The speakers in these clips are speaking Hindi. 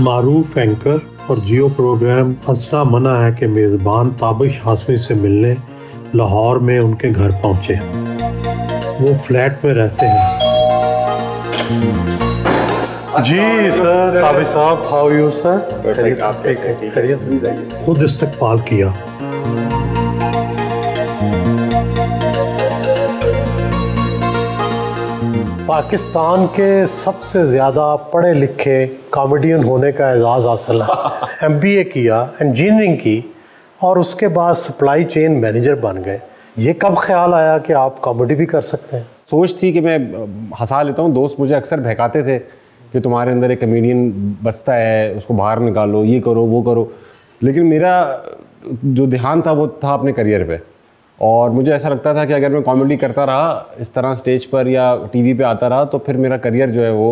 मारूफ एंकर और जियो प्रोग्राम हंसना मना है के मेज़बान ताबिश हाशमी से मिलने लाहौर में उनके घर पहुंचे। वो फ्लैट में रहते हैं। जी सर, ताबिश साहब, हाउ यू सर? खैरियत? खुद इस्तकबाल किया। पाकिस्तान के सबसे ज़्यादा पढ़े लिखे कॉमेडियन होने का एजाज़ हासिल है। MBA किया, इंजीनियरिंग की और उसके बाद सप्लाई चेन मैनेजर बन गए। ये कब ख्याल आया कि आप कॉमेडी भी कर सकते हैं? सोच थी कि मैं हंसा लेता हूँ। दोस्त मुझे अक्सर बहकाते थे कि तुम्हारे अंदर एक कॉमेडियन बचता है, उसको बाहर निकालो, ये करो वो करो। लेकिन मेरा जो ध्यान था वो था अपने करियर पे। और मुझे ऐसा लगता था कि अगर मैं कॉमेडी करता रहा इस तरह स्टेज पर या टीवी पे आता रहा तो फिर मेरा करियर जो है वो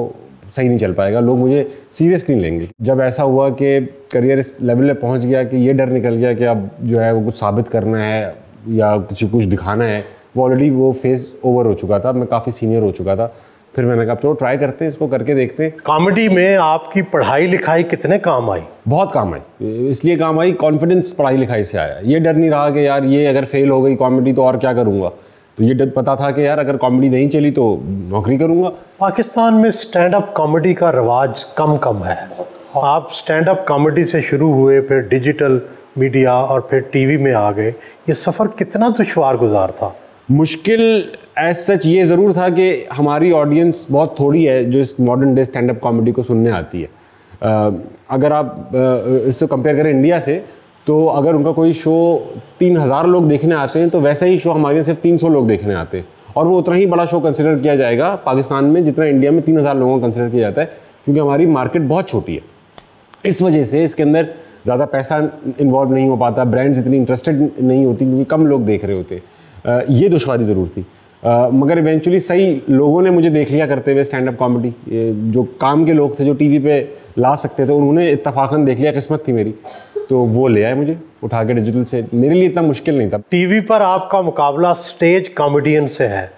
सही नहीं चल पाएगा, लोग मुझे सीरियसली नहीं लेंगे। जब ऐसा हुआ कि करियर इस लेवल पे पहुंच गया कि ये डर निकल गया कि अब जो है वो कुछ साबित करना है या कुछ दिखाना है, वो ऑलरेडी वो फेज़ ओवर हो चुका था, मैं काफ़ी सीनियर हो चुका था। फिर मैंने कहा चलो ट्राई करते हैं, इसको करके देखते हैं। कॉमेडी में आपकी पढ़ाई लिखाई कितने काम आई? बहुत काम आई। इसलिए काम आई, कॉन्फिडेंस पढ़ाई लिखाई से आया। ये डर नहीं रहा कि यार ये अगर फेल हो गई कॉमेडी तो और क्या करूँगा। तो ये डर पता था कि यार अगर कॉमेडी नहीं चली तो नौकरी करूँगा। पाकिस्तान में स्टैंड अप कॉमेडी का रवाज कम है। आप स्टैंड अप कॉमेडी से शुरू हुए, फिर डिजिटल मीडिया और फिर टीवी में आ गए। ये सफ़र कितना दुश्वार गुजार था? मुश्किल एज सच ये ज़रूर था कि हमारी ऑडियंस बहुत थोड़ी है जो इस modern day stand up comedy को सुनने आती है। अगर आप इससे कंपेयर करें इंडिया से, तो अगर उनका कोई शो 3000 लोग देखने आते हैं तो वैसा ही शो हमारे यहाँ सिर्फ 300 लोग देखने आते हैं। और वो उतना ही बड़ा शो कंसिडर किया जाएगा पाकिस्तान में जितना इंडिया में 3000 लोगों को कंसिडर किया जाता है, क्योंकि हमारी मार्केट बहुत छोटी है। इस वजह से इसके अंदर ज़्यादा पैसा इन्वॉल्व नहीं हो पाता, ब्रांड्स इतनी इंटरेस्टेड नहीं होती क्योंकि कम लोग देख रहे होते। ये दुश्वारी ज़रूर थी। मगर इवेंचुअली सही लोगों ने मुझे देख लिया करते हुए स्टैंड अप कॉमेडी। जो काम के लोग थे जो टीवी पे ला सकते थे उन्होंने इत्तफाकन देख लिया, किस्मत थी मेरी, तो वो ले आए मुझे उठा के डिजिटल से। मेरे लिए इतना मुश्किल नहीं था। टीवी पर आपका मुकाबला स्टेज कॉमेडियन से है,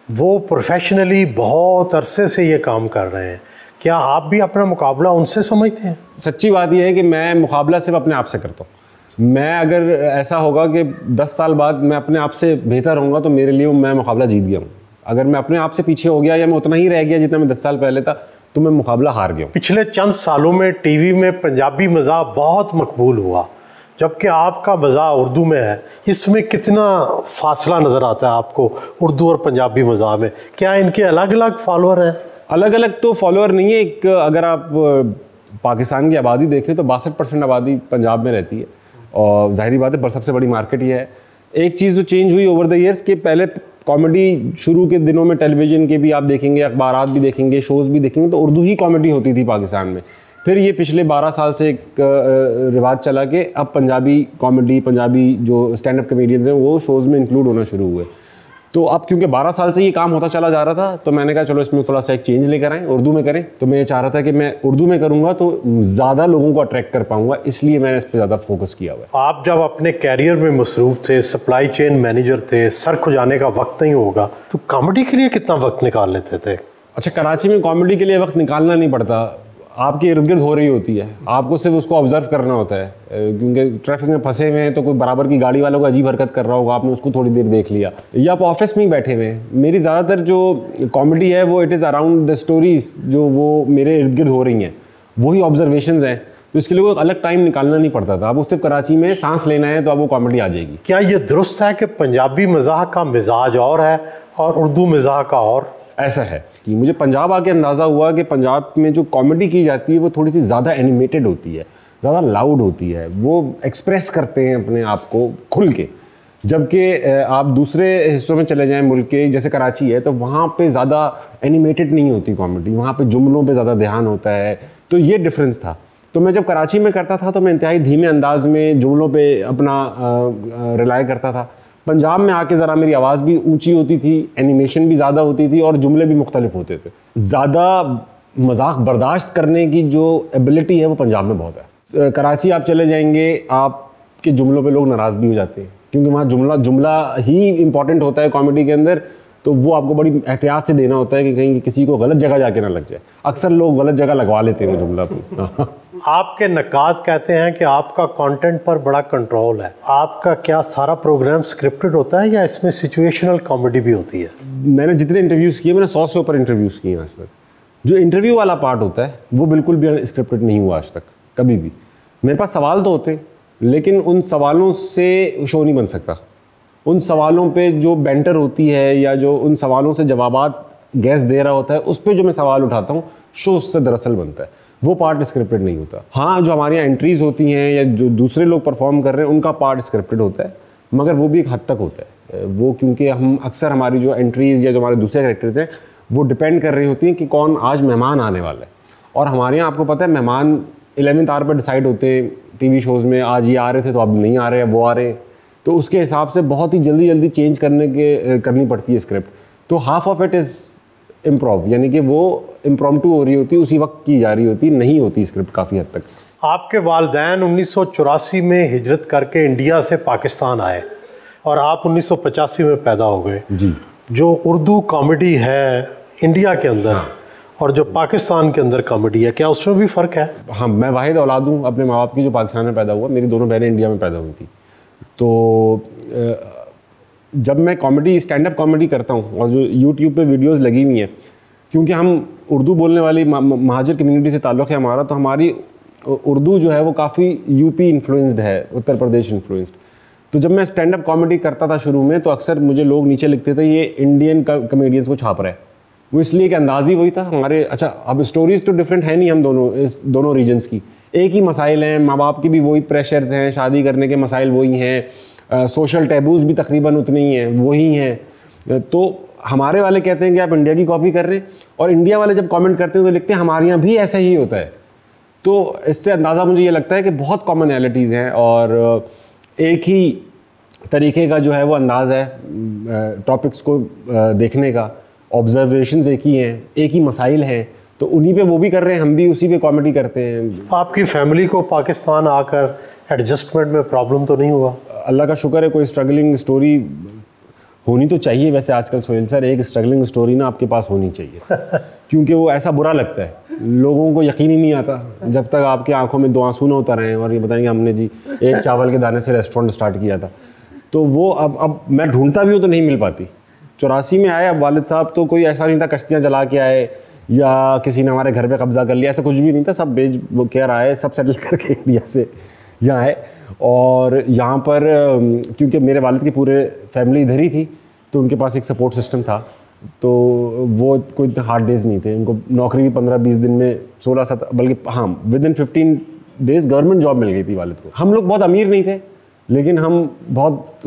वो प्रोफेशनली बहुत अरसे से ये काम कर रहे हैं। क्या आप भी अपना मुकाबला उनसे समझते हैं? सच्ची बात यह है कि मैं मुकाबला सिर्फ अपने आप से करता हूँ। मैं अगर ऐसा होगा कि 10 साल बाद मैं अपने आप से बेहतर होऊंगा तो मेरे लिए मैं मुकाबला जीत गया हूँ। अगर मैं अपने आप से पीछे हो गया या मैं उतना ही रह गया जितना मैं 10 साल पहले था तो मैं मुकाबला हार गया हूँ। पिछले चंद सालों में टीवी में पंजाबी मज़ाह बहुत मकबूल हुआ, जबकि आपका मज़ाह उर्दू में है। इसमें कितना फासला नज़र आता है आपको उर्दू और पंजाबी मज़ाह में? क्या इनके अलग अलग फॉलोअर हैं? अलग अलग तो फॉलोअर नहीं है। एक अगर आप पाकिस्तान की आबादी देखें तो 62% आबादी पंजाब में रहती है और जाहिर बात है पर सबसे बड़ी मार्केट ये है। एक चीज़ जो चेंज हुई ओवर द ईयर्स कि पहले कॉमेडी शुरू के दिनों में टेलीविज़न के भी आप देखेंगे, अखबारात भी देखेंगे, शोज़ भी देखेंगे तो उर्दू ही कॉमेडी होती थी पाकिस्तान में। फिर ये पिछले 12 साल से एक रिवाज चला कि अब पंजाबी कॉमेडी, पंजाबी जो स्टैंड अप कॉमेडियंस हैं वो शोज़ में इंक्लूड होना शुरू हुए। तो अब क्योंकि 12 साल से ये काम होता चला जा रहा था तो मैंने कहा चलो इसमें थोड़ा सा एक चेंज लेकर आएँ, उर्दू में करें। तो मैं ये चाह रहा था कि मैं उर्दू में करूँगा तो ज़्यादा लोगों को अट्रैक्ट कर पाऊँगा, इसलिए मैंने इस पर ज़्यादा फोकस किया हुआ है। आप जब अपने कैरियर में मसरूफ़ थे, सप्लाई चेन मैनेजर थे, सर खुजाने का वक्त नहीं होगा, तो कॉमेडी के लिए कितना वक्त निकाल लेते थे? अच्छा, कराची में कॉमेडी के लिए वक्त निकालना नहीं पड़ता, आपके इर्द गिर्द हो रही होती है, आपको सिर्फ उसको ऑब्जर्व करना होता है। क्योंकि ट्रैफिक में फंसे हुए हैं तो कोई बराबर की गाड़ी वालों को अजीब हरकत कर रहा होगा, आपने उसको थोड़ी देर देख लिया, या आप ऑफिस में ही बैठे हुए हैं। मेरी ज़्यादातर जो कॉमेडी है वो it is around the stories जो वो मेरे इर्द गिर्द हो रही हैं, वही ऑब्जर्वेशंस हैं। तो इसके लिए कोई अलग टाइम निकालना नहीं पड़ता था। अब सिर्फ कराची में सांस लेना है तो अब वो कॉमेडी आ जाएगी। क्या ये दुरुस्त है कि पंजाबी मज़ाह का मिजाज और है और उर्दू मज़ाह का और? ऐसा है कि मुझे पंजाब आके अंदाज़ा हुआ कि पंजाब में जो कॉमेडी की जाती है वो थोड़ी सी ज़्यादा एनिमेटेड होती है, ज़्यादा लाउड होती है, वो एक्सप्रेस करते हैं अपने आप को खुल के। जबकि आप दूसरे हिस्सों में चले जाएं मुल्क के, जैसे कराची है, तो वहाँ पे ज़्यादा एनिमेटेड नहीं होती कॉमेडी, वहाँ पे जुमलों पे ज़्यादा ध्यान होता है। तो ये डिफरेंस था। तो मैं जब कराची में करता था तो मैं इंतहाई धीमे अंदाज में जुमलों पे अपना रिलाय करता था। पंजाब में आके ज़रा मेरी आवाज़ भी ऊंची होती थी, एनिमेशन भी ज़्यादा होती थी और जुमले भी मुख्तलिफ होते थे। ज़्यादा मजाक बर्दाश्त करने की जो एबिलिटी है वो पंजाब में बहुत है। कराची आप चले जाएंगे, आपके जुमलों पे लोग नाराज़ भी हो जाते हैं क्योंकि वहाँ जुमला ही इम्पॉर्टेंट होता है कॉमेडी के अंदर। तो वो आपको बड़ी एहतियात से देना होता है कि कहीं किसी को गलत जगह जाके ना लग जाए। अक्सर लोग गलत जगह लगवा लेते हैं वो जुमला। आपके नक़ाद कहते हैं कि आपका कंटेंट पर बड़ा कंट्रोल है। आपका क्या सारा प्रोग्राम स्क्रिप्टेड होता है या इसमें सिचुएशनल कॉमेडी भी होती है? मैंने जितने इंटरव्यूज़ किए, मैंने 100 से ऊपर इंटरव्यूज़ किए आज तक। जो इंटरव्यू वाला पार्ट होता है वो बिल्कुल भी स्क्रिप्टेड नहीं हुआ आज तक, कभी भी। मेरे पास सवाल तो होते हैं, लेकिन उन सवालों से शो नहीं बन सकता। उन सवालों पे जो बैंटर होती है या जो उन सवालों से जवाबात गैस दे रहा होता है, उस पर जो मैं सवाल उठाता हूँ, शो उससे दरअसल बनता है। वो पार्ट स्क्रिप्टेड नहीं होता। हाँ, जो हमारी यहाँ एंट्रीज होती हैं या जो दूसरे लोग परफॉर्म कर रहे हैं, उनका पार्ट स्क्रिप्टेड होता है, मगर वो भी एक हद तक होता है। वो क्योंकि हम अक्सर हमारी जो एंट्रीज या जो हमारे दूसरे कैरेक्टर्स हैं, वो डिपेंड कर रही होती हैं कि कौन आज मेहमान आने वाला है। और हमारे यहाँ आपको पता है, मेहमान 11th आवर पर डिसाइड होते हैं टीवी शोज़ में। आज ये आ रहे थे तो अब नहीं आ रहे हैं, वो आ रहे हैं, तो उसके हिसाब से बहुत ही जल्दी चेंज करनी पड़ती है स्क्रिप्ट। तो half of it is improv, यानी कि वो इम्प्रॉम्प्टू हो रही होती, उसी वक्त की जा रही होती, नहीं होती स्क्रिप्ट काफ़ी हद तक। आपके वालिदैन 1984 में हिजरत करके इंडिया से पाकिस्तान आए और आप 1985 में पैदा हो गए जी। जो उर्दू कॉमेडी है इंडिया के अंदर और जो पाकिस्तान के अंदर कॉमेडी है, क्या उसमें भी फ़र्क है? हाँ, मैं वाहिद औलाद हूँ अपने माँ बाप की जो पाकिस्तान में पैदा हुआ। मेरी दोनों बहनें इंडिया में पैदा हुई थी। तो जब मैं कॉमेडी, स्टैंड अप कॉमेडी करता हूँ और जो यूट्यूब पे वीडियोस लगी हुई हैं, क्योंकि हम उर्दू बोलने वाली महाजर कम्युनिटी से ताल्लुक़ है हमारा, तो हमारी उर्दू जो है वो काफ़ी यूपी इन्फ्लुएंस्ड है, उत्तर प्रदेश इन्फ्लुएंस्ड। तो जब मैं स्टैंड अप कॉमेडी करता था शुरू में, तो अक्सर मुझे लोग नीचे लिखते थे ये इंडियन कमेडियंस को छाप रहा है। वो इसलिए कि अंदाज़ ही वही था हमारे। अच्छा, अब स्टोरीज़ तो डिफरेंट है नहीं, हम दोनों रीजन्स की एक ही मसाइल हैं, माँ बाप की भी वही प्रेशर्स हैं, शादी करने के मसाइल वही हैं, सोशल टैबूज़ भी तकरीबन उतने ही हैं, वही हैं। तो हमारे वाले कहते हैं कि आप इंडिया की कॉपी कर रहे हैं, और इंडिया वाले जब कमेंट करते हैं तो लिखते हैं हमारे यहाँ भी ऐसा ही होता है। तो इससे अंदाज़ा मुझे ये लगता है कि बहुत कॉमनैलिटीज़ हैं और एक ही तरीके का जो है वो अंदाज़ है टॉपिक्स को देखने का, ऑब्जर्वेशंस एक ही हैं, एक ही मसाइल हैं, तो उन्हीं पे वो भी कर रहे हैं, हम भी उसी पे कॉमेडी करते हैं। आपकी फैमिली को पाकिस्तान आकर एडजस्टमेंट में प्रॉब्लम तो नहीं हुआ? अल्लाह का शुक्र है, कोई स्ट्रगलिंग स्टोरी होनी तो चाहिए वैसे आजकल सोहेल सर, एक स्ट्रगलिंग स्टोरी ना आपके पास होनी चाहिए क्योंकि वो ऐसा बुरा लगता है, लोगों को यकीन ही नहीं आता जब तक आपकी आंखों में 2 आंसू ना उतर आए और ये बताएंगे हमने जी एक चावल के दाने से रेस्टोरेंट स्टार्ट किया था। तो वो अब मैं ढूंढता भी हूँ तो नहीं मिल पाती। 84 में आए, अब वालिद साहब तो कोई ऐसा नहीं था कश्तियाँ जला के आए या किसी ने हमारे घर पे कब्जा कर लिया, ऐसा कुछ भी नहीं था। सब बेच के आए, सब सेटल करके इंडिया से यहाँ आए। और यहाँ पर क्योंकि मेरे वालिद की पूरे फैमिली इधर ही थी, तो उनके पास एक सपोर्ट सिस्टम था, तो वो कोई हार्ड डेज नहीं थे। उनको नौकरी भी 15-20 दिन में 16-17, बल्कि हाँ within 15 days government job मिल गई थी वालिद को। हम लोग बहुत अमीर नहीं थे, लेकिन हम बहुत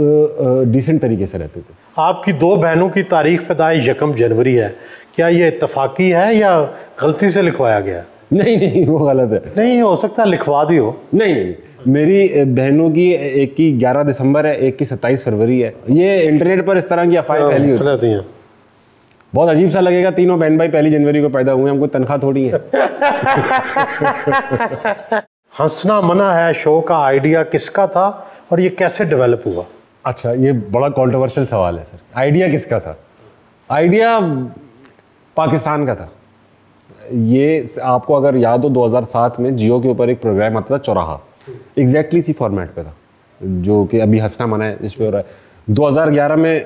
डिसेंट तरीके से रहते थे। आपकी 2 बहनों की तारीख पैदाइश 1 जनवरी है, क्या ये इत्तफाकी है या गलती से लिखवाया गया? नहीं, वो गलत है। नहीं, हो सकता है लिखवा दी हो। नहीं, मेरी बहनों की एक की 11 दिसंबर है, एक की 27 फरवरी है। ये इंटरनेट पर इस तरह की अफवाहें फैली होती हैं। बहुत अजीब सा लगेगा, तीनों बहन भाई 1 जनवरी को पैदा हुए, हमको तनख्वाह थोड़ी है। हंसना मना है शो का आइडिया किसका था और ये कैसे डेवलप हुआ? अच्छा, ये बड़ा कंट्रोवर्शियल सवाल है सर। आइडिया किसका था? आइडिया पाकिस्तान का था। ये आपको अगर याद हो 2007 में जियो के ऊपर एक प्रोग्राम आता था चौराहा, एग्जैक्टली इसी फॉर्मेट पे था जो कि अभी हंसना मना है इस पे हो रहा है। 2011 में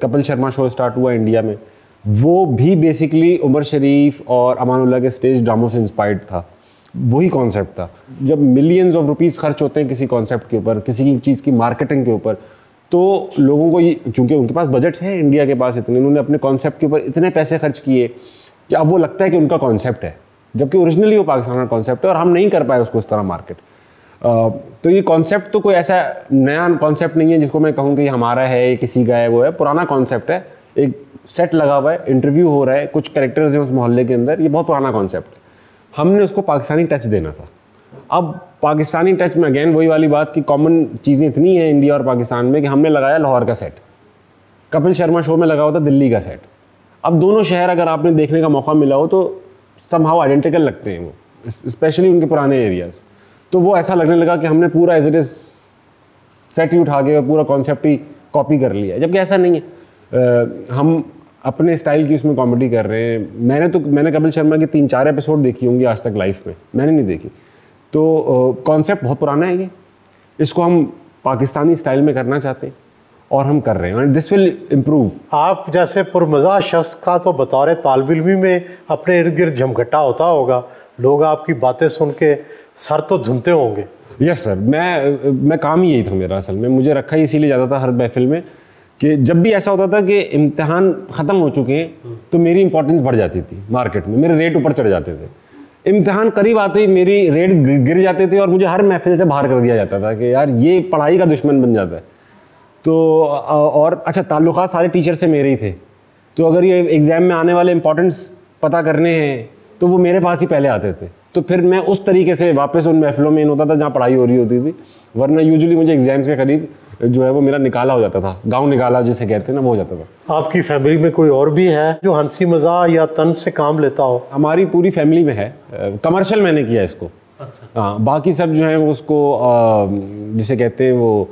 कपिल शर्मा शो स्टार्ट हुआ इंडिया में, वो भी बेसिकली उमर शरीफ और अमानुल्लाह के स्टेज ड्रामों से इंस्पायर्ड था। वही कॉन्सेप्ट था। जब मिलियंस ऑफ रुपीस खर्च होते हैं किसी कॉन्सेप्ट के ऊपर, किसी की चीज़ की मार्केटिंग के ऊपर, तो लोगों को ये, क्योंकि उनके पास बजट्स हैं इंडिया के पास इतने, उन्होंने अपने कॉन्सेप्ट के ऊपर इतने पैसे खर्च किए कि अब वो लगता है कि उनका कॉन्सेप्ट है, जबकि ओरिजिनली वो पाकिस्तान का कॉन्सेप्ट है और हम नहीं कर पाए उसको इस तरह मार्केट। तो ये कॉन्सेप्ट तो कोई ऐसा नया कॉन्सेप्ट नहीं है जिसको मैं कहूँ कि हमारा है, ये किसी का है, वो है पुराना कॉन्सेप्ट है। एक सेट लगा हुआ है, इंटरव्यू हो रहा है, कुछ कैरेक्टर्स हैं उस मोहल्ले के अंदर, ये बहुत पुराना कॉन्सेप्ट है। हमने उसको पाकिस्तानी टच देना था। अब पाकिस्तानी टच में अगेन वही वाली बात कि कॉमन चीज़ें इतनी हैं इंडिया और पाकिस्तान में कि हमने लगाया लाहौर का सेट, कपिल शर्मा शो में लगा हुआ था दिल्ली का सेट। अब दोनों शहर अगर आपने देखने का मौका मिला हो तो समहाउ आइडेंटिकल लगते हैं वो, स्पेशली उनके पुराने एरियाज़। तो वो ऐसा लगने लगा कि हमने पूरा एज इट इज़ सेट ही उठा के पूरा कॉन्सेप्ट ही कॉपी कर लिया, जबकि ऐसा नहीं है। हम अपने स्टाइल की उसमें कॉमेडी कर रहे हैं। मैंने कपिल शर्मा की 3-4 एपिसोड देखी होंगी आज तक लाइफ में, मैंने नहीं देखी। तो कॉन्सेप्ट बहुत पुराना है ये, इसको हम पाकिस्तानी स्टाइल में करना चाहते हैं और हम कर रहे हैं, एंड दिस विल इम्प्रूव। आप जैसे पुरमज़ा शख्स का तो बतौर तालिब इल्मी में अपने इर्द गिर्द झमघटा होता होगा, लोग आपकी बातें सुन के सर तो धुनते होंगे। यस सर, मैं काम ही यही था मेरा, असल में मुझे रखा ही इसीलिए जाता था हर महफिल में कि जब भी ऐसा होता था कि इम्तिहान ख़त्म हो चुके हैं तो मेरी इंपॉर्टेंस बढ़ जाती थी मार्केट में, मेरे रेट ऊपर चढ़ जाते थे। इम्तिहान करीब आते ही मेरी रेट गिर जाते थे और मुझे हर महफिल से बाहर कर दिया जाता था कि यार ये पढ़ाई का दुश्मन बन जाता है। तो और अच्छा, ताल्लुकात सारे टीचर से मेरे ही थे, तो अगर ये एग्ज़ाम में आने वाले इंपॉर्टेंस पता करने हैं तो वो मेरे पास ही पहले आते थे। तो फिर मैं उस तरीके से वापस उन महफिलों में इन होता था जहाँ पढ़ाई हो रही होती थी, वरना यूजुअली मुझे एग्जाम्स के करीब जो है वो मेरा निकाला हो जाता था, गांव निकाला जिसे कहते हैं ना, वो हो जाता था। आपकी फैमिली में कोई और भी है जो हंसी मज़ाक या तंज से काम लेता हो? हमारी पूरी फैमिली में है, कमर्शियल मैंने किया इसको। हाँ, बाकी सब जो है वो उसको जिसे कहते हैं वो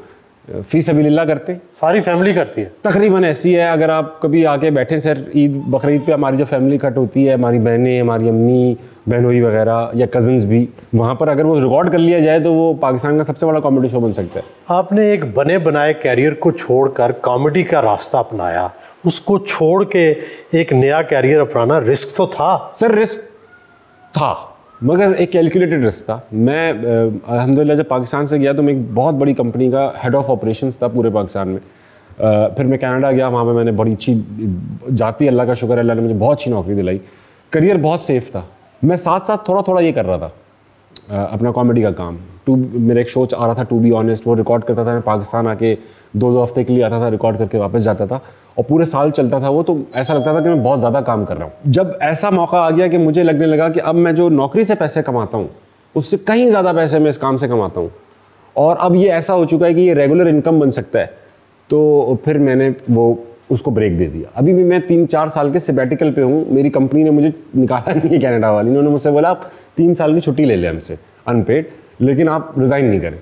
फी सबीलिल्लाह करते हैं। सारी फैमिली करती है तकरीबन ऐसी है। अगर आप कभी आके बैठे सर, ईद बकरीद पे हमारी जो फैमिली कट होती है, हमारी बहनें, हमारी अम्मी बहनोई वगैरह या कज़न्स भी, वहाँ पर अगर वो रिकॉर्ड कर लिया जाए तो वो पाकिस्तान का सबसे बड़ा कॉमेडी शो बन सकता है। आपने एक बने बनाए कैरियर को छोड़कर कॉमेडी का रास्ता अपनाया, उसको छोड़ के एक नया कैरियर अपनाना रिस्क तो था? सर रिस्क था, मगर एक कैलकुलेटेड रिस्क था। मैं अल्हम्दुलिल्लाह जब पाकिस्तान से गया तो मैं एक बहुत बड़ी कंपनी का हेड ऑफ ऑपरेशंस था पूरे पाकिस्तान में। फिर मैं कनाडा गया, वहाँ पे मैंने बड़ी अच्छी जाती, अल्लाह का शुक्र है, अल्लाह ने मुझे बहुत अच्छी नौकरी दिलाई, करियर बहुत सेफ था। मैं साथ साथ थोड़ा थोड़ा ये कर रहा था अपना कॉमेडी का काम। मेरा एक शो आ रहा था टू बी ऑनेस्ट, वो रिकॉर्ड करता था, मैं पाकिस्तान आके 2-2 हफ्ते के लिए आता था, रिकॉर्ड करके वापस जाता था और पूरे साल चलता था वो। तो ऐसा लगता था कि मैं बहुत ज़्यादा काम कर रहा हूँ। जब ऐसा मौका आ गया कि मुझे लगने लगा कि अब मैं जो नौकरी से पैसे कमाता हूँ उससे कहीं ज़्यादा पैसे मैं इस काम से कमाता हूँ और अब ये ऐसा हो चुका है कि ये रेगुलर इनकम बन सकता है, तो फिर मैंने वो उसको ब्रेक दे दिया। अभी भी मैं 3-4 साल के सैबेटिकल पे हूँ। मेरी कंपनी ने मुझे निकाला नहीं है, कनाडा वाली, उन्होंने मुझसे बोला आप 3 साल की छुट्टी ले लें हमसे अनपेड, लेकिन आप रिज़ाइन नहीं करें।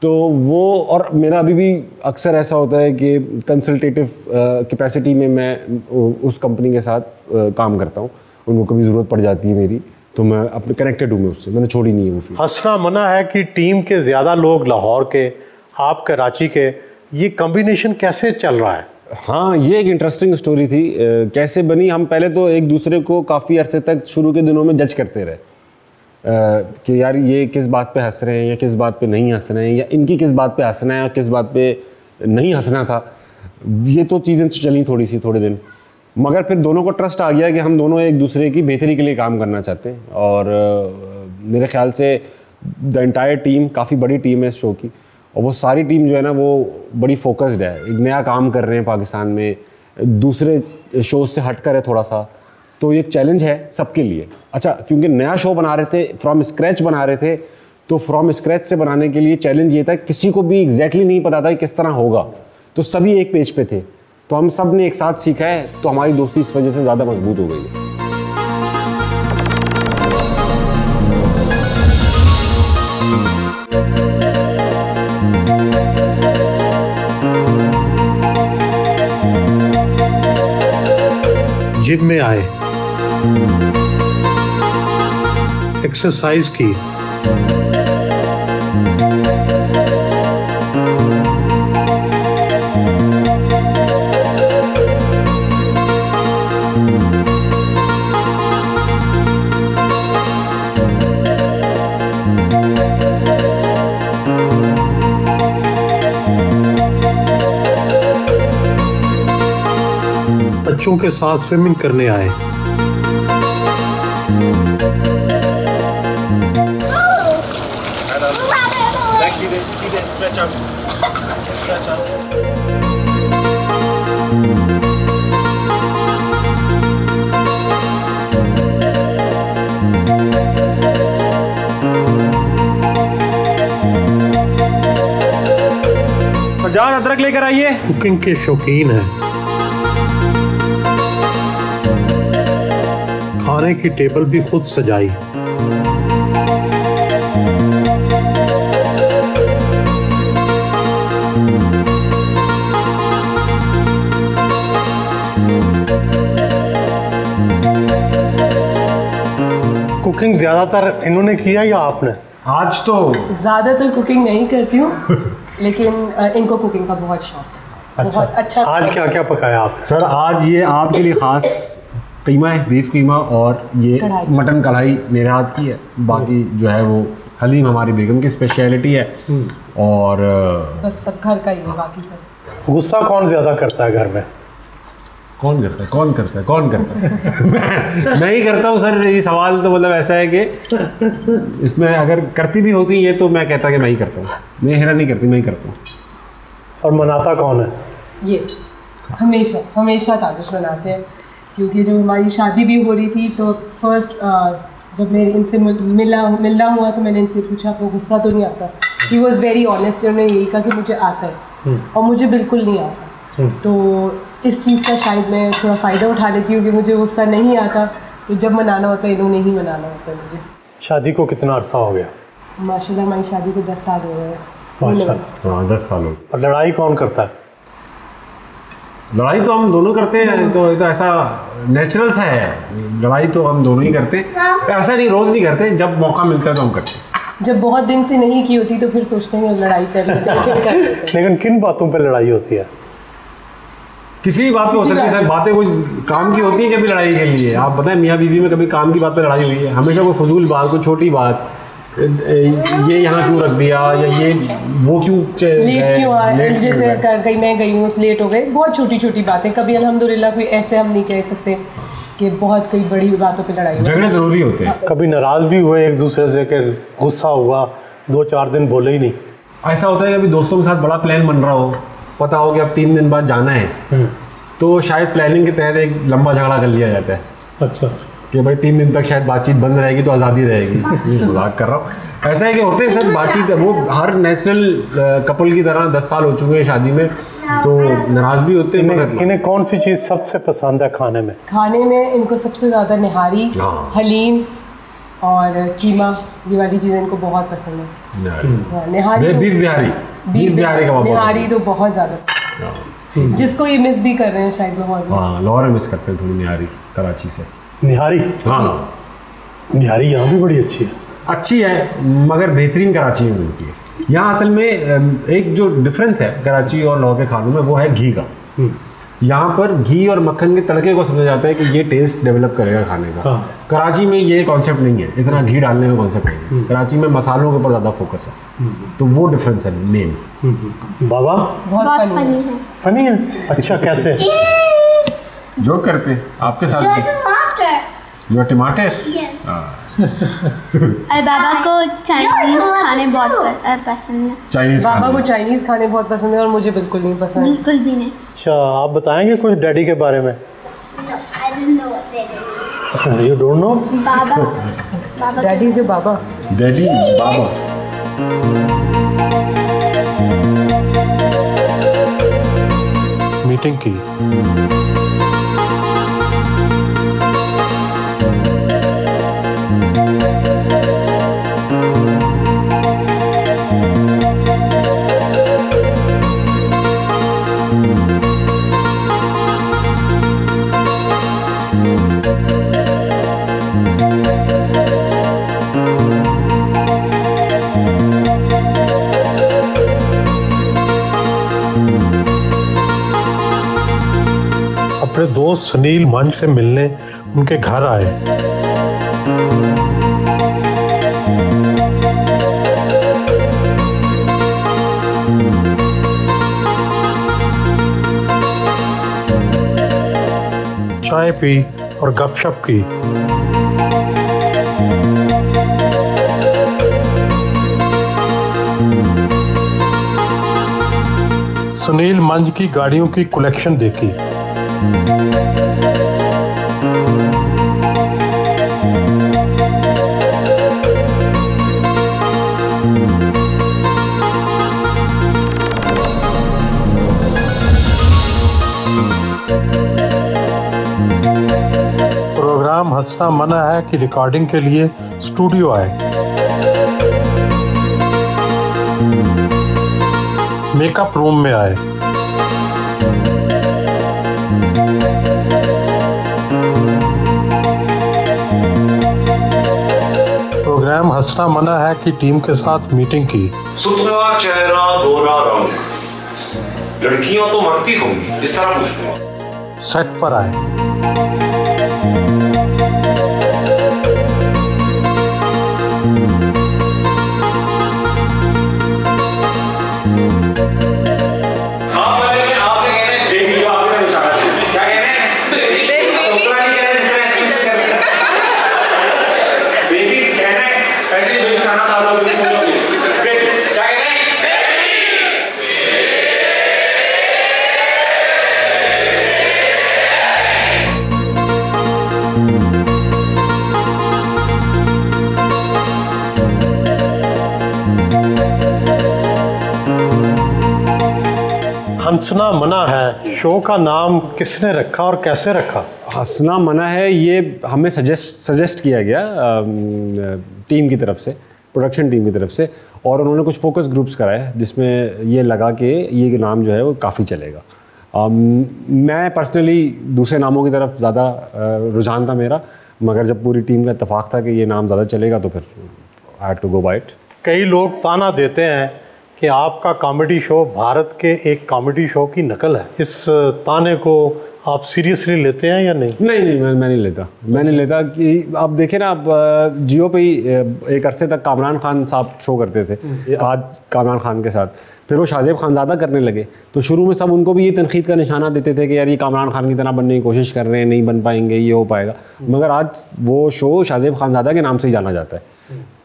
तो वो, और मेरा अभी भी अक्सर ऐसा होता है कि कंसल्टेटिव कैपेसिटी में मैं उस कंपनी के साथ काम करता हूँ, उनको कभी ज़रूरत पड़ जाती है मेरी, तो मैं अपने कनेक्टेड हूँ मैं उससे, मैंने छोड़ी नहीं है वो फील्ड। हंसना मना है कि टीम के ज़्यादा लोग लाहौर के, आप कराची के, ये कॉम्बिनेशन कैसे चल रहा है? हाँ, ये एक इंटरेस्टिंग स्टोरी थी। कैसे बनी, हम पहले तो एक दूसरे को काफ़ी अरसे तक शुरू के दिनों में जज करते रहे कि यार ये किस बात पे हंस रहे हैं या किस बात पे नहीं हंस रहे हैं, या इनकी किस बात पे हंसना है और किस बात पे नहीं हंसना था। ये तो चीज़ें चली थोड़े दिन, मगर फिर दोनों को ट्रस्ट आ गया कि हम दोनों एक दूसरे की बेहतरी के लिए काम करना चाहते हैं। और मेरे ख्याल से द एंटायर टीम, काफ़ी बड़ी टीम है इस शो की, और वो सारी टीम जो है ना वो बड़ी फोकस्ड है, एक नया काम कर रहे हैं पाकिस्तान में, दूसरे शोज से हट कर है थोड़ा सा, तो ये एक चैलेंज है सबके लिए। अच्छा, क्योंकि नया शो बना रहे थे, फ्रॉम स्क्रैच बना रहे थे, तो फ्रॉम स्क्रैच से बनाने के लिए चैलेंज ये था, किसी को भी एग्जैक्टली नहीं पता था कि किस तरह होगा, तो सभी एक पेज पे थे, तो हम सब ने एक साथ सीखा है, तो हमारी दोस्ती इस वजह से ज़्यादा मजबूत हो गई है। जिम में आए, एक्सरसाइज की, बच्चों के साथ स्विमिंग करने आए, सीधे स्ट्रेच आउट, स्ट्रेच आउट। जान अदरक लेकर आइए। कुकिंग के शौकीन हैं, खाने की टेबल भी खुद सजाई, कुकिंग ज्यादातर इन्होंने किया या आपने? आज तो ज़्यादातर कुकिंग नहीं करती हूँ लेकिन इनको कुकिंग का बहुत शौक है। अच्छा, बहुत अच्छा। आज क्या क्या पकाया आपने? सर आज ये आपके लिए ख़ास कीमा है, बीफ कीमा, और ये कढ़ाई। मटन कढ़ाई मेरे हाथ की है। बाकी जो है वो हलीम हमारी बेगम की स्पेशलिटी है। और बस सब घर का ही है, बाकी सब। गुस्सा कौन ज़्यादा करता है घर में? कौन करता है मैं ही करता हूँ सर। ये सवाल तो मतलब ऐसा है कि इसमें अगर करती भी होती ये तो मैं कहता कि मैं ही करता हूँ। मैं हेरा नहीं करती, मैं ही करता हूँ। और मनाता कौन है? ये हमेशा ताबिश बनाते हैं, क्योंकि जब हमारी शादी भी हो रही थी तो फर्स्ट जब मेरे इनसे मिलना हुआ तो मैंने इनसे पूछा आपको गुस्सा तो नहीं आता? ही वॉज़ वेरी ऑनेस्ट, उन्होंने यही कहा कि मुझे आता है और मुझे बिल्कुल नहीं आता। तो इस चीज़ का शायद मैं थोड़ा फ़ायदा उठा लेती हूँ कि मुझे गुस्सा नहीं आता, तो जब मनाना होता है इन्होंने ही मनाना होता है मुझे। शादी को कितना अरसा हो गया? माशाल्लाह हमारी शादी को 10 साल हो गए हैं। माशाल्लाह। हाँ 10 साल हो गए। और लड़ाई कौन करता है? लड़ाई तो हम दोनों करते हैं, तो ये तो ऐसा नेचुरल सा है। लड़ाई तो हम दोनों ही करते हैं, ऐसा नहीं रोज़ नहीं करते, जब मौका मिलता है तो हम करते हैं। जब बहुत दिन से नहीं की होती तो फिर सोचते हैं कि लड़ाई कर लेते हैं, फिर कर लेते हैं। लेकिन किन बातों पे लड़ाई होती है? किसी भी बात पे हो सकती है सर। बातें कोई काम की होती है, कभी लड़ाई के लिए। आप बताएं मियाँ बीवी में कभी काम की बात पे लड़ाई हुई है? हमेशा कोई फजूल बात, कोई छोटी बात, ये यहाँ क्यों रख दिया, या ये वो क्यों लेट क्यों आए, लेट जैसे क्यों गए? कहीं मैं गई हूँ लेट हो गए, बहुत छोटी छोटी बातें। कभी अल्हम्दुलिल्लाह कोई ऐसे हम नहीं कह सकते कि बहुत कई बड़ी बातों पे लड़ाई हो। झगड़े जरूरी होते हैं। कभी नाराज़ भी हुए एक दूसरे से कि गुस्सा हुआ, 2-4 दिन बोले ही नहीं? ऐसा होता है कि अभी दोस्तों के साथ बड़ा प्लान बन रहा हो, पता हो कि अब 3 दिन बाद जाना है, तो शायद प्लानिंग के तहत एक लंबा झगड़ा कर लिया जाता है अच्छा। कि भाई 3 दिन तक शायद बातचीत बंद रहेगी तो आज़ादी रहेगी। मजाक कर रहा हूँ। ऐसा है कि होते हैं सर बातचीत, वो हर नेचुरल कपल की तरह 10 साल हो चुके हैं शादी में, तो नाराज़ भी होते हैं। इन्हें कौन सी चीज़ सबसे पसंद है खाने में? खाने में इनको सबसे ज़्यादा निहारी, हाँ। हलीम और कीमा, ये वाली चीज़ें इनको बहुत पसंद है। हाँ, निहारी तो- बीफ बिहारी का बहुत निहारी तो बहुत ज़्यादा, जिसको ये मिस भी कर रहे हैं शायद लाहौर में। हाँ लाहौर में मिस करते हैं थोड़ी निहारी कराची से। निहारी? हाँ निहारी यहाँ भी बड़ी अच्छी है। अच्छी है, मगर बेहतरीन कराची में मिलती है। यहाँ असल में एक जो डिफरेंस है कराची और लाहौर के खानों में वो है घी का। यहाँ पर घी और मक्खन के तड़के को समझा जाता है कि ये टेस्ट डेवलप करेगा खाने का। हाँ। कराची में ये कॉन्सेप्ट नहीं है, इतना घी डालने का कॉन्सेप्ट नहीं है। कराची में मसालों के ऊपर ज़्यादा फोकस है, तो वो डिफरेंस है मेन। बाबा बहुत फनी है। फनी है? अच्छा कैसे? जो करते हैं आपके साथ जो टमाटर। और बाबा को चाइनीज खाने बहुत पसंद है। चाइनीज बाबा को चाइनीज़ खाने बहुत पसंद है और मुझे बिल्कुल नहीं पसंद। बिल्कुल भी नहीं। अच्छा आप बताएंगे कुछ डैडी के बारे में? You don't know? Baba daddy जो बाबा डैडी बाबा। मीटिंग की। अपने दोस्त सुनील मंच से मिलने उनके घर आए। चाय पी और गपशप की। सुनील मंच की गाड़ियों की कलेक्शन देखी। प्रोग्राम हंसना मना है कि रिकॉर्डिंग के लिए स्टूडियो आए। मेकअप रूम में आए। मैम हंसना मना है कि टीम के साथ मीटिंग की। सुतवा चेहरा गोरा रंग, लड़कियां तो मरती होंगी, इस तरह पूछ लूंगा। सेट पर आए। हंसना मना है, शो का नाम किसने रखा और कैसे रखा? हंसना मना है ये हमें सजेस्ट किया गया टीम की तरफ से, प्रोडक्शन टीम की तरफ से, और उन्होंने कुछ फोकस ग्रुप्स कराए जिसमें ये लगा कि ये नाम जो है वो काफ़ी चलेगा। मैं पर्सनली दूसरे नामों की तरफ ज़्यादा रुझान था मेरा, मगर जब पूरी टीम का इत्तेफाक था कि ये नाम ज़्यादा चलेगा तो फिर I had to go by it. कई लोग ताना देते हैं कि आपका कॉमेडी शो भारत के एक कॉमेडी शो की नकल है। इस ताने को आप सीरियसली लेते हैं या नहीं? नहीं, मैं नहीं लेता कि आप देखें ना, आप जियो पे ही एक अरसे तक कामरान खान साहब शो करते थे, आज कामरान खान के साथ, फिर वो शाहजेब खानज़ादा करने लगे, तो शुरू में सब उनको भी ये तनकीद का निशाना देते थे कि यार ये कामरान खान की तरह बनने की कोशिश कर रहे हैं, नहीं बन पाएंगे, ये हो पाएगा, मगर आज वो शो शाहजेब खानज़ादा के नाम से ही जाना जाता है।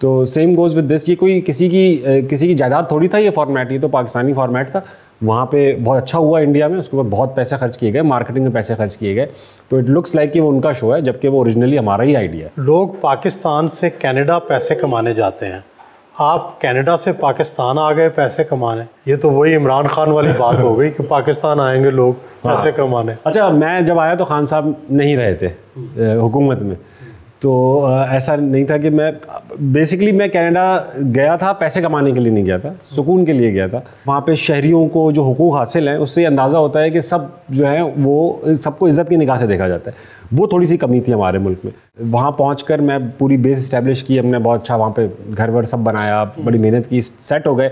तो सेम गोज़ विद दिस, ये कोई किसी की जायदाद थोड़ी था ये फॉर्मेट, ये तो पाकिस्तानी फॉर्मेट था, वहाँ पे बहुत अच्छा हुआ इंडिया में, उसके ऊपर बहुत पैसे खर्च किए गए, मार्केटिंग में पैसे खर्च किए गए, तो इट लुक्स लाइक कि वो उनका शो है, जबकि वो ओरिजिनली हमारा ही आइडिया है। लोग पाकिस्तान से कनाडा पैसे कमाने जाते हैं, आप कनाडा से पाकिस्तान आ गए पैसे कमाने, ये तो वही इमरान खान वाली बात हो गई कि पाकिस्तान आएंगे लोग पैसे कमाने। अच्छा, मैं जब आया तो खान साहब नहीं रहे थे हुकूमत में, तो ऐसा नहीं था कि मैं कनाडा गया था पैसे कमाने के लिए नहीं गया था, सुकून के लिए गया था। वहाँ पे शहरियों को जो हुकूक हासिल हैं उससे अंदाज़ा होता है कि सब जो है वो सबको इज़्ज़त की निगाह से देखा जाता है, वो थोड़ी सी कमी थी हमारे मुल्क में। वहाँ पहुँचकर मैं पूरी बेस इस्टेब्लिश की, हमने बहुत अच्छा वहाँ पे घर वर सब बनाया, बड़ी मेहनत की, सेट हो गए।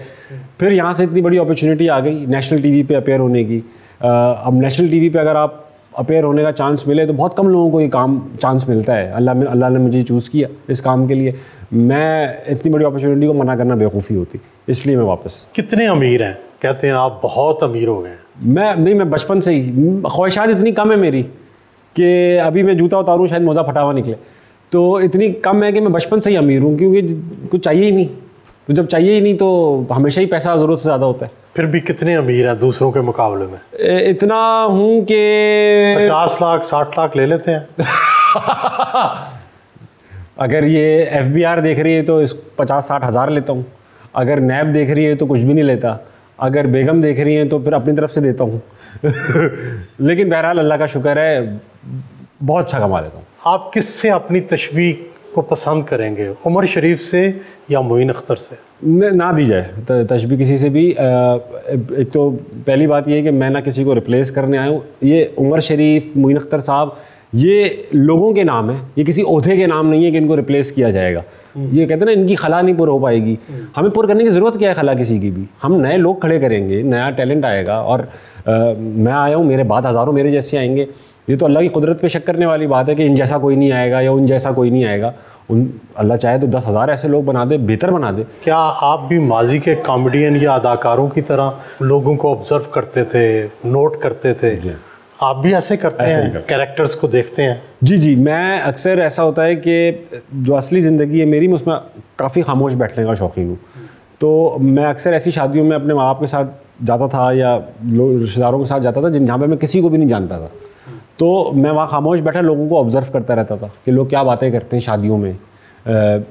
फिर यहाँ से इतनी बड़ी अपॉर्चुनिटी आ गई नेशनल टीवी पे अपेयर होने की। अब नेशनल टीवी पे अगर आप अपेयर होने का चांस मिले तो बहुत कम लोगों को ये काम चांस मिलता है। अल्लाह ने मुझे चूज़ किया इस काम के लिए, मैं इतनी बड़ी अपॉर्चुनिटी को मना करना बेवकूफ़ी होती, इसलिए मैं वापस। कितने अमीर हैं? कहते हैं आप बहुत अमीर हो गए। मैं बचपन से ही, ख्वाहिशात इतनी कम है मेरी कि अभी मैं जूता उतारूँ शायद मोज़ा फटा हुआ निकले, तो इतनी कम है कि मैं बचपन से ही अमीर हूँ, क्योंकि कुछ चाहिए ही नहीं, तो जब चाहिए ही नहीं तो हमेशा ही पैसा ज़रूरत से ज़्यादा होता है। फिर भी कितने अमीर हैं दूसरों के मुकाबले में? इतना हूँ कि 50 लाख 60 लाख ले लेते हैं। अगर ये FBR देख रही है तो इस 50-60 हज़ार लेता हूँ, अगर नैब देख रही है तो कुछ भी नहीं लेता, अगर बेगम देख रही है तो फिर अपनी तरफ से देता हूँ। लेकिन बहरहाल अल्लाह का शुक्र है बहुत अच्छा कमा लेता हूँ। आप किससे अपनी तशबीह को पसंद करेंगे, उमर शरीफ से या मोइन अख्तर से? ना दी जाए तशबीह किसी से भी। एक तो पहली बात ये है कि मैं ना किसी को रिप्लेस करने आया हूँ। ये उमर शरीफ, मोइन अख्तर साहब, ये लोगों के नाम है, ये किसी ओहदे के नाम नहीं है कि इनको रिप्लेस किया जाएगा। ये कहते हैं ना, इनकी खला नहीं पूरा हो पाएगी, हमें पूरा करने की ज़रूरत क्या है खला किसी की भी। हम नए लोग खड़े करेंगे, नया टैलेंट आएगा, और मैं आया हूँ, मेरे बाद हज़ारों मेरे जैसे आएंगे। ये तो अल्लाह की कुदरत पे शक करने वाली बात है कि इन जैसा कोई नहीं आएगा या उन जैसा कोई नहीं आएगा। अल्लाह चाहे तो 10,000 ऐसे लोग बना दे, बेहतर बना दे। क्या आप भी माजी के कॉमेडियन या अदाकारों की तरह लोगों को ऑब्जर्व करते थे, नोट करते थे? आप भी ऐसे करते हैं, कैरेक्टर्स को देखते हैं? जी, मैं अक्सर ऐसा होता है कि जो असली ज़िंदगी है मेरी, मैं उसमें काफ़ी खामोश बैठने का शौकीन हूँ। तो मैं अक्सर ऐसी शादियों में अपने माँ बाप के साथ जाता था या रिश्तेदारों के साथ जाता था जहाँ पर मैं किसी को भी नहीं जानता था, तो मैं वहाँ खामोश बैठा लोगों को ऑब्ज़र्व करता रहता था कि लोग क्या बातें करते हैं शादियों में।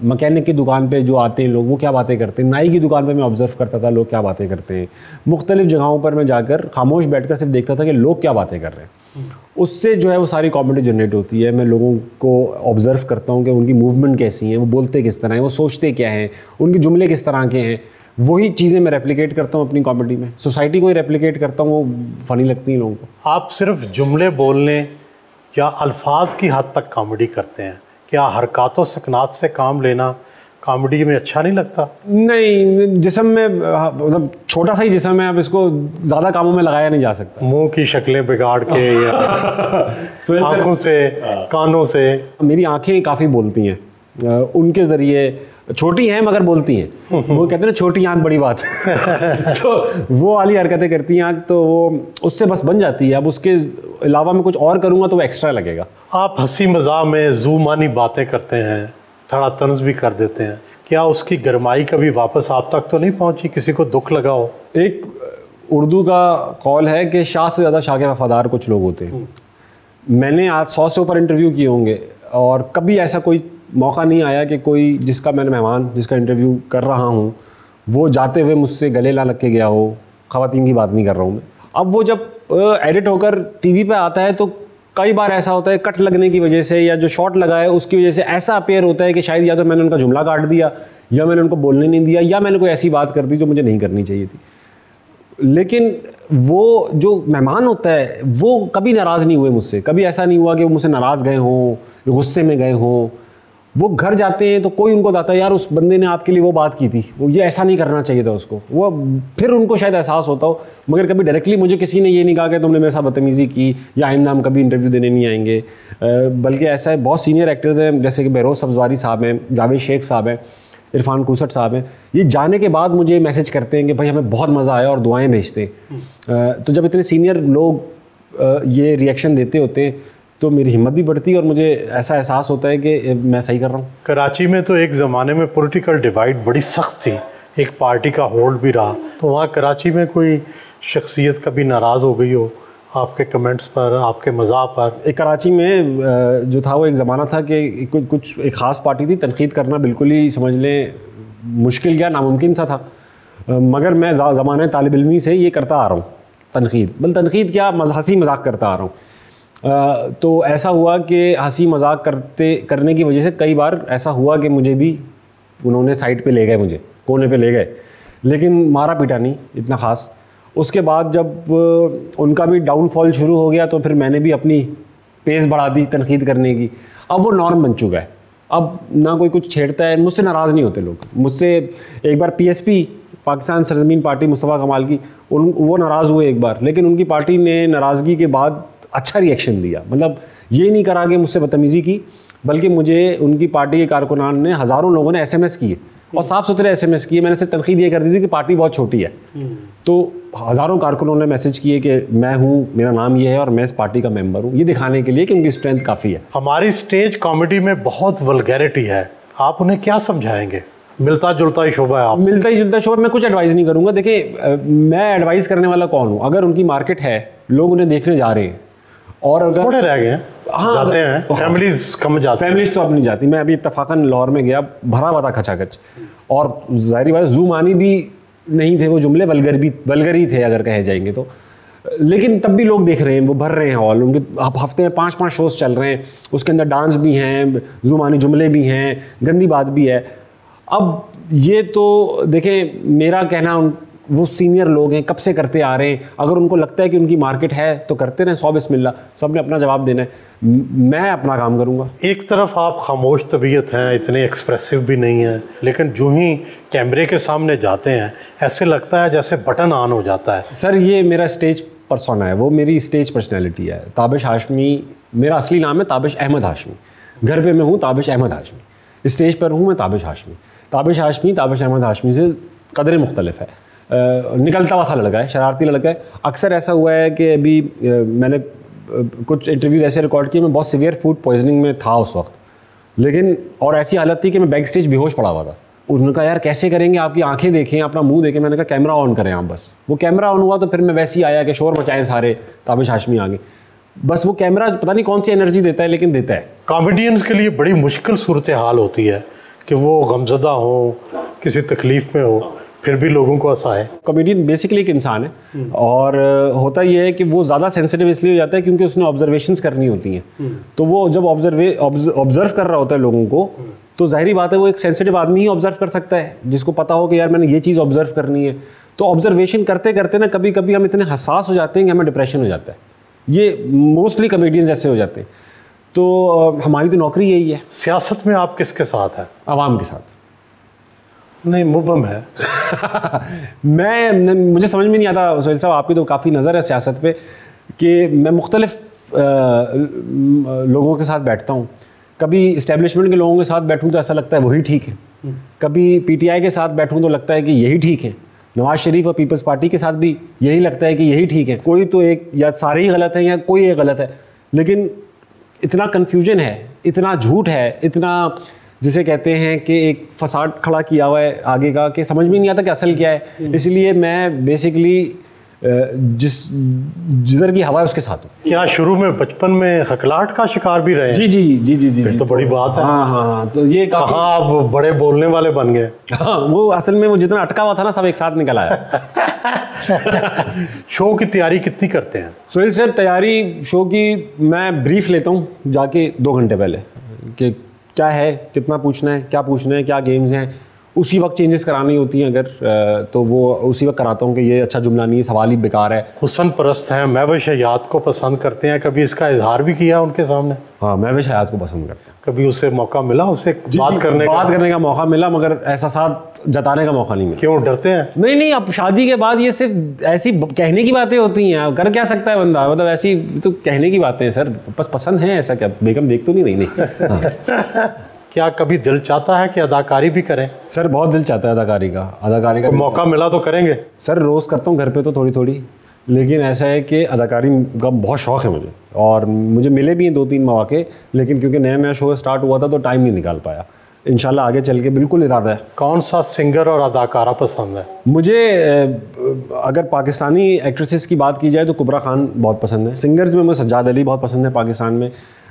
मकैनिक की दुकान पे जो आते हैं लोग, वो क्या बातें करते हैं। नाई की दुकान पे मैं ऑब्ज़र्व करता था लोग क्या बातें करते हैं। मुख्तलिफ़ जगहों पर मैं जाकर खामोश बैठकर सिर्फ देखता था कि लोग क्या बातें कर रहे हैं। उससे जो है वो सारी कॉमेडी जनरेट होती है। मैं लोगों को ऑब्ज़र्व करता हूँ कि उनकी मूवमेंट कैसी हैं, वो बोलते किस तरह हैं, वो सोचते क्या हैं, उनके जुमले किस तरह के हैं। वही चीज़ें मैं रेप्लिकेट करता हूँ अपनी कॉमेडी में। सोसाइटी को ही रेप्लिकेट करता हूँ, वो फ़नी लगती है लोगों को। आप सिर्फ जुमले बोलने या अल्फाज की हद तक कॉमेडी करते हैं? क्या हरकतों सकनात से काम लेना कॉमेडी में अच्छा नहीं लगता? नहीं, जिस्म में मतलब छोटा सा ही जिस्म है, अब इसको ज़्यादा कामों में लगाया नहीं जा सकता। मुंह की शक्लें बिगाड़ के या आँखों से, कानों से। मेरी आंखें काफ़ी बोलती हैं, उनके ज़रिए, छोटी हैं मगर बोलती हैं। वो कहते हैं ना छोटी आंख बड़ी बात। तो वो वाली हरकतें करती हैं आंख, तो वो उससे बस बन जाती है। अब उसके अलावा मैं कुछ और करूँगा तो वो एक्स्ट्रा लगेगा। आप हंसी मजाक में ज़ूमानी बातें करते हैं, थोड़ा तंज भी कर देते हैं, क्या उसकी गरमाई कभी वापस आप तक तो नहीं पहुंची? किसी को दुख लगा हो? एक उर्दू का कौल है कि शाह से ज़्यादा शाह के वफादार कुछ लोग होते हैं। मैंने आज 100 से ऊपर इंटरव्यू किए होंगे और कभी ऐसा कोई मौका नहीं आया कि कोई जिसका मैंने मेहमान जिसका इंटरव्यू कर रहा हूँ वो जाते हुए मुझसे गले ना लग के गया हो। ख़वातीन की बात नहीं कर रहा हूँ मैं। अब वो जब एडिट होकर टीवी पे आता है तो कई बार ऐसा होता है कट लगने की वजह से या जो शॉट लगा है उसकी वजह से ऐसा अपेयर होता है कि शायद या तो मैंने उनका जुमला काट दिया या मैंने उनको बोलने नहीं दिया या मैंने कोई ऐसी बात कर दी जो मुझे नहीं करनी चाहिए थी। लेकिन वो जो मेहमान होता है वो कभी नाराज़ नहीं हुए मुझसे। कभी ऐसा नहीं हुआ कि वो मुझसे नाराज़ गए हों, गुस्से में गए हों। वो घर जाते हैं तो कोई उनको बताता है यार उस बंदे ने आपके लिए वो बात की थी, वो ये ऐसा नहीं करना चाहिए था उसको। वो फिर उनको शायद एहसास होता हो, मगर कभी डायरेक्टली मुझे किसी ने ये नहीं कहा कि तुमने मेरे साथ बदतमीज़ी की या आइंदा हम कभी इंटरव्यू देने नहीं आएंगे। बल्कि ऐसा है, बहुत सीनियर एक्टर्स हैं जैसे कि बहरोज़ सब्ज़वारी साहब हैं, जावेद शेख साहब हैं, इरफान कुसट साहब हैं, ये जाने के बाद मुझे मैसेज करते हैं कि भाई हमें बहुत मज़ा आया और दुआएँ भेजते हैं। तो जब इतने सीनियर लोग ये रिएक्शन देते होते हैं तो मेरी हिम्मत भी बढ़ती है और मुझे ऐसा एहसास होता है कि मैं सही कर रहा हूँ। कराची में तो एक ज़माने में पॉलिटिकल डिवाइड बड़ी सख्त थी, एक पार्टी का होल्ड भी रहा, तो वहाँ कराची में कोई शख्सियत कभी नाराज़ हो गई हो आपके कमेंट्स पर, आपके मज़ाक पर? एक कराची में जो था वो एक ज़माना था कि कुछ एक ख़ास पार्टी थी, तनकीद करना बिल्कुल ही समझ लें मुश्किल क्या नामुमकिन सा था। मगर मैं ज़माने तालिब इल्मी से ये करता आ रहा हूँ तनकीद, तनकीद क्या हंसी मजाक करता आ रहा हूँ। तो ऐसा हुआ कि हंसी मजाक करने की वजह से कई बार ऐसा हुआ कि मुझे भी उन्होंने साइड पे ले गए, मुझे कोने पे ले गए, लेकिन मारा पीटा नहीं इतना ख़ास। उसके बाद जब उनका भी डाउनफॉल शुरू हो गया तो फिर मैंने भी अपनी पेस बढ़ा दी तनकीद करने की। अब वो नॉर्म बन चुका है, अब ना कोई कुछ छेड़ता है, मुझसे नाराज़ नहीं होते लोग। मुझसे एक बार PSP पाकिस्तान सरजमीन पार्टी मुस्तफ़ा कमाल की वो नाराज़ हुए एक बार, लेकिन उनकी पार्टी ने नाराज़गी के बाद अच्छा रिएक्शन दिया। मतलब ये नहीं करा कि मुझसे बदतमीज़ी की, बल्कि मुझे उनकी पार्टी के कारकुनान ने, हज़ारों लोगों ने SMS किए और साफ़ सुथरे SMS किए। मैंने सिर्फ तनकीद ये कर दी थी कि पार्टी बहुत छोटी है, तो हज़ारों कारकुनों ने मैसेज किए कि मैं हूँ, मेरा नाम ये है और मैं इस पार्टी का मेंबर हूँ, ये दिखाने के लिए कि उनकी स्ट्रेंथ काफ़ी है। हमारी स्टेज कॉमेडी में बहुत वल्गैरिटी है, आप उन्हें क्या समझाएंगे? मिलता जुलता ही शोबा है आप। मिलता ही जुलता शोबा, मैं कुछ एडवाइस नहीं करूँगा। देखिए मैं एडवाइस करने वाला कौन हूँ? अगर उनकी मार्केट है, लोग उन्हें देखने जा रहे हैं और अगर थोड़े रह गए हैं, हाँ, जाते हैं, फैमिलीज कम जाती हैं। फैमिलीज तो अब नहीं जाती। मैं अभी इत्तफाकन लाहौर में गया, भरा हुआ था खचाखच, और ज़ाहिर बात ज़ूमानी भी नहीं थे वो जुमले, वल्गर ही थे अगर कहे जाएंगे तो। लेकिन तब भी लोग देख रहे हैं, वो भर रहे हैं हॉल, उनके हफ्ते में 5-5 शोज़ चल रहे हैं, उसके अंदर डांस भी हैं, ज़ूमानी जुमले भी हैं, गंदी बात भी है। अब ये तो देखें, मेरा कहना वो सीनियर लोग हैं, कब से करते आ रहे हैं, अगर उनको लगता है कि उनकी मार्केट है तो करते रहें, 100 बिस्मिल्लाह, सब ने अपना जवाब देना है, मैं अपना काम करूँगा। एक तरफ आप खामोश तबीयत हैं, इतने एक्सप्रेसिव भी नहीं हैं, लेकिन जो ही कैमरे के सामने जाते हैं ऐसे लगता है जैसे बटन ऑन हो जाता है। सर ये मेरा स्टेज पर्सोना है, वो मेरी स्टेज पर्सनैलिटी है। ताबिश हाशमी मेरा असली नाम है, ताबिश अहमद हाशमी। घर पे मैं हूँ ताबिश अहमद हाशमी, स्टेज पर हूँ मैं ताबिश हाशमी। ताबिश हाशमी ताबिश अहमद हाशमी से कदरें मुख्तलिफ है। निकलता हुआ सा लड़का है, शरारती लड़का है। अक्सर ऐसा हुआ है कि अभी मैंने कुछ इंटरव्यूज ऐसे रिकॉर्ड किए, मैं बहुत सीवियर फूड पॉइजनिंग में था उस वक्त, लेकिन और ऐसी हालत थी कि मैं बैक स्टेज बेहोश पड़ा हुआ था। उन्होंने कहा यार कैसे करेंगे, आपकी आंखें देखें, अपना मुंह देखें। मैंने कहा कैमरा ऑन करें आप बस। वो कैमरा ऑन हुआ तो फिर मैं वैसे ही आया कि शोर मचाएं सारे, ताबिश हाशमी आ गए। बस वो कैमरा पता नहीं कौन सी एनर्जी देता है, लेकिन देता है। कॉमेडियंस के लिए बड़ी मुश्किल सूरत हाल होती है कि वो गमज़दा हो, किसी तकलीफ़ में हो, फिर भी लोगों को हंसाए। कॉमेडियन बेसिकली एक इंसान है और होता यह है कि वो ज़्यादा सेंसिटिव इसलिए हो जाता है क्योंकि उसने ऑब्जर्वेशंस करनी होती हैं। तो वो जब ऑब्जर्व कर रहा होता है लोगों को, तो जाहिर बात है वो एक सेंसिटिव आदमी ही ऑब्जर्व कर सकता है, जिसको पता हो कि यार मैंने ये चीज़ ऑब्जर्व करनी है। तो ऑब्जर्वेशन करते करते ना कभी कभी हम इतने हसास हो जाते हैं कि हमें डिप्रेशन हो जाता है। ये मोस्टली कॉमेडियंस ऐसे हो जाते हैं। तो हमारी तो नौकरी यही है। सियासत में आप किसके साथ हैं? आवाम के साथ। नहीं, मुबम है। मुझे समझ में नहीं आता सोहेल साहब, आपकी तो काफ़ी नज़र है सियासत पे, कि मैं मुख्तलिफ लोगों के साथ बैठता हूँ। कभी इस्टेब्लिशमेंट के लोगों के साथ बैठूँ तो ऐसा लगता है वही ठीक है, कभी पीटीआई के साथ बैठूँ तो लगता है कि यही ठीक है, नवाज शरीफ और पीपल्स पार्टी के साथ भी यही लगता है कि यही ठीक है। कोई तो एक, या सारे ही गलत हैं या कोई एक गलत है, लेकिन इतना कन्फ्यूजन है, इतना झूठ है, इतना जिसे कहते हैं कि एक फसाद खड़ा किया हुआ है आगे का, कि समझ में नहीं आता कि असल क्या है। इसलिए मैं बेसिकली जिधर की हवा है उसके साथ हूँ। क्या शुरू में बचपन में हकलाहट का शिकार भी रहे? जी जी जी जी जी, फिर तो बड़ी बात है। हाँ हाँ हाँ, तो ये कहाँ आप बड़े बोलने वाले बन गए? हाँ, वो असल में वो जितना अटका हुआ था ना, सब एक साथ निकल आया। शो की तैयारी कितनी करते हैं सोहेल सर? तैयारी शो की मैं ब्रीफ लेता हूँ जाके 2 घंटे पहले, कि क्या है, कितना पूछना है, क्या गेम्स हैं। उसी वक्त चेंजेस करानी होती हैं अगर तो वो उसी वक्त कराता हूँ कि ये अच्छा जुमला नहीं है, सवाल ही बेकार है। हुसन परस्त हैं, महविश हयात को पसंद करते हैं, कभी इसका इजहार भी किया उनके सामने? हाँ, महविश हयात को पसंद करते हैं। कभी उसे मौका मिला, उसे बात करने का मौका मिला, मगर एहसास जताने का मौका नहीं मिला। क्यों, डरते हैं? नहीं, अब शादी के बाद ये सिर्फ ऐसी कहने की बातें होती हैं, कर क्या सकता है बंदा, मतलब ऐसी तो कहने की बातें हैं सर, बस पसंद है। ऐसा क्या बेगम देख तो नहीं हाँ। क्या कभी दिल चाहता है कि अदाकारी भी करें? सर बहुत दिल चाहता है अदाकारी का मौका मिला तो करेंगे? सर रोज़ करता हूँ घर पे तो थोड़ी, लेकिन ऐसा है कि अदाकारी का बहुत शौक़ है मुझे, और मुझे मिले भी हैं 2-3 मौके, लेकिन क्योंकि नया शो स्टार्ट हुआ था तो टाइम नहीं निकाल पाया। इंशाल्लाह आगे चल के बिल्कुल इरादा है। कौन सा सिंगर और अदाकारा पसंद है? मुझे अगर पाकिस्तानी एक्ट्रेसेस की बात की जाए तो कुबरा खान बहुत पसंद है। सिंगर्स में मुझे सज्जाद अली बहुत पसंद है पाकिस्तान में,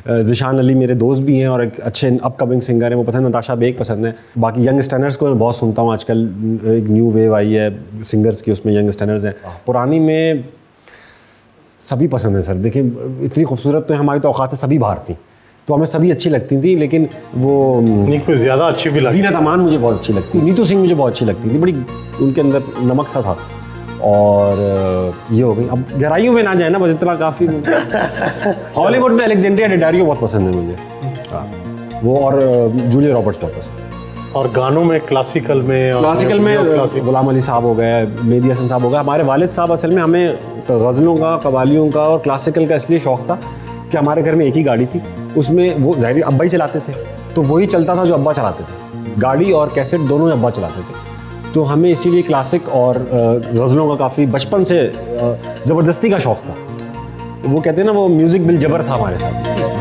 ज़िशान अली मेरे दोस्त भी हैं और एक अच्छे अपकमिंग सिंगर हैं, वो पसंद है। नताशा बेग पसंद है। बाकी यंग स्टनर्स को मैं बहुत सुनता हूँ आजकल, एक न्यू वेव आई है सिंगर्स की, उसमें यंग स्टनर्स हैं। पुरानी में सभी पसंद है सर। देखिए इतनी खूबसूरत तो हमारी तो औकात से सभी बाहर थी, तो हमें सभी अच्छी लगती थी, लेकिन वो नहीं कोई ज़्यादा अच्छी भी लगती। ज़ीनत अमान मुझे बहुत अच्छी लगती, नीतू सिंह मुझे बहुत अच्छी लगती थी, बड़ी उनके अंदर नमक सा था। और ये हो गई, अब गहराइयों में ना जाए ना, बस इतना काफ़ी। हॉलीवुड में अलेक्जेंड्रिया डेडारियो बहुत पसंद है मुझे, वो, और जूलिया रॉबर्ट्स बहुत पसंद है। और गानों में क्लासिकल में गुलाम अली साहब हो गए, मेहदी हसन साहब हो गए। हमारे वालिद साहब असल में हमें गज़लों का, कवालियों का और क्लासिकल का इसलिए शौक़ था कि हमारे घर में एक ही गाड़ी थी, उसमें वो ज़ाहिर अब्बा ही चलाते थे, तो वही चलता था जो अब्बा चलाते थे। गाड़ी और कैसेट दोनों ही अब्बा चलाते थे, तो हमें इसीलिए क्लासिक और गज़लों का काफ़ी बचपन से ज़बरदस्ती का शौक़ था। वो कहते हैं ना, वो म्यूज़िक बिल जबर था हमारे साथ।